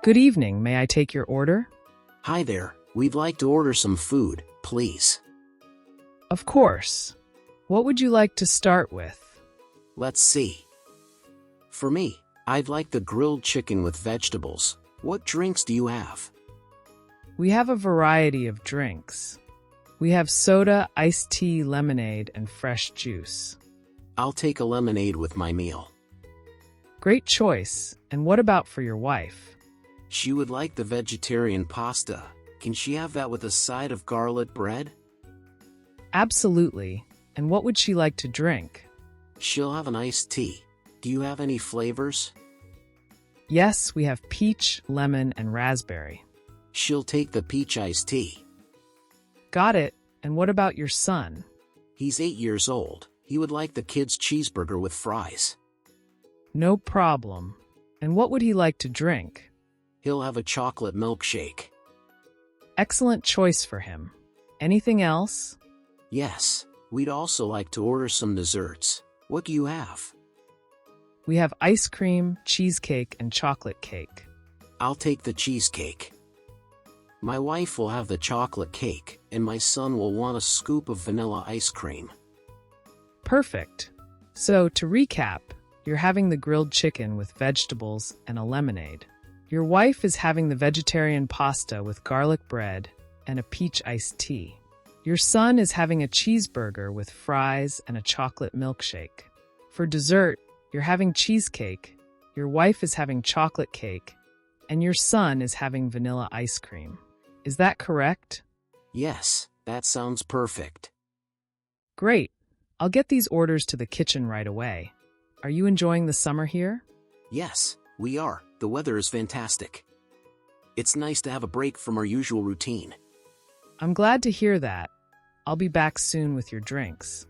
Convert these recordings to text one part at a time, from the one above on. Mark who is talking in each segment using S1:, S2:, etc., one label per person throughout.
S1: Good evening. May I take your order?
S2: Hi there, we'd like to order some food, please.
S1: Of course. What would you like to start with?
S2: Let's see. For me, I'd like the grilled chicken with vegetables. What drinks do you have?
S1: We have a variety of drinks. We have soda, iced tea, lemonade, and fresh juice.
S2: I'll take a lemonade with my meal.
S1: Great choice. And what about for your wife?
S2: She would like the vegetarian pasta. Can she have that with a side of garlic bread?
S1: Absolutely. And what would she like to drink?
S2: She'll have an iced tea. Do you have any flavors?
S1: Yes, we have peach, lemon, and raspberry.
S2: She'll take the peach iced tea.
S1: Got it. And what about your son?
S2: He's 8 years old. He would like the kids' cheeseburger with fries.
S1: No problem. And what would he like to drink?
S2: He'll have a chocolate milkshake.
S1: Excellent choice for him. Anything else?
S2: Yes, we'd also like to order some desserts. What do you have?
S1: We have ice cream, cheesecake, and chocolate cake.
S2: I'll take the cheesecake. My wife will have the chocolate cake, and my son will want a scoop of vanilla ice cream.
S1: Perfect. So, to recap, you're having the grilled chicken with vegetables and a lemonade. Your wife is having the vegetarian pasta with garlic bread and a peach iced tea. Your son is having a cheeseburger with fries and a chocolate milkshake. For dessert, you're having cheesecake, your wife is having chocolate cake, and your son is having vanilla ice cream. Is that correct?
S2: Yes, that sounds perfect.
S1: Great. I'll get these orders to the kitchen right away. Are you enjoying the summer here?
S2: Yes, we are. The weather is fantastic. It's nice to have a break from our usual routine.
S1: I'm glad to hear that. I'll be back soon with your drinks.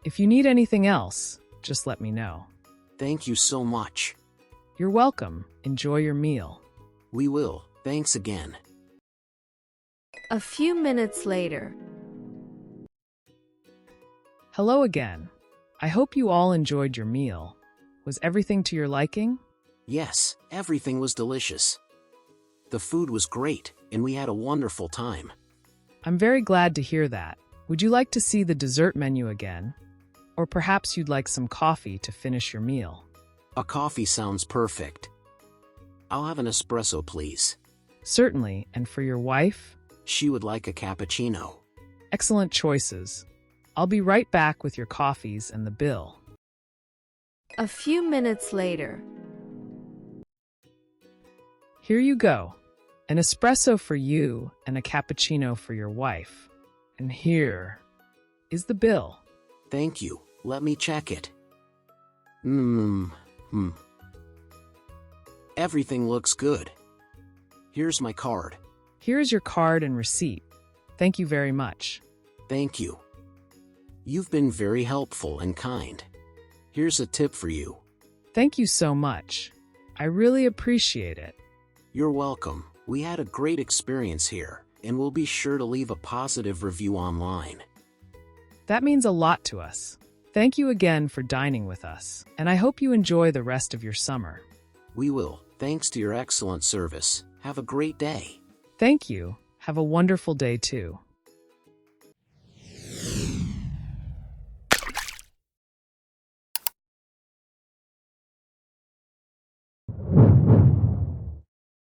S1: If you need anything else, just let me know.
S2: Thank you so much.
S1: You're welcome. Enjoy your meal.
S2: We will. Thanks again.
S3: A few minutes later.
S1: Hello again. I hope you all enjoyed your meal. Was everything to your liking?
S2: Yes, everything was delicious. The food was great, and we had a wonderful time.
S1: I'm very glad to hear that. Would you like to see the dessert menu again? Or perhaps you'd like some coffee to finish your meal.
S2: A coffee sounds perfect. I'll have an espresso, please.
S1: Certainly, and for your wife?
S2: She would like a cappuccino.
S1: Excellent choices. I'll be right back with your coffees and the bill.
S3: A few minutes later.
S1: Here you go. An espresso for you and a cappuccino for your wife. And here is the bill.
S2: Thank you. Let me check it. Everything looks good. Here's my card.
S1: Here's your card and receipt. Thank you very much.
S2: Thank you. You've been very helpful and kind. Here's a tip for you.
S1: Thank you so much. I really appreciate it.
S2: You're welcome. We had a great experience here, and we'll be sure to leave a positive review online.
S1: That means a lot to us. Thank you again for dining with us, and I hope you enjoy the rest of your summer.
S2: We will. Thanks to your excellent service. Have a great day.
S1: Thank you. Have a wonderful day too.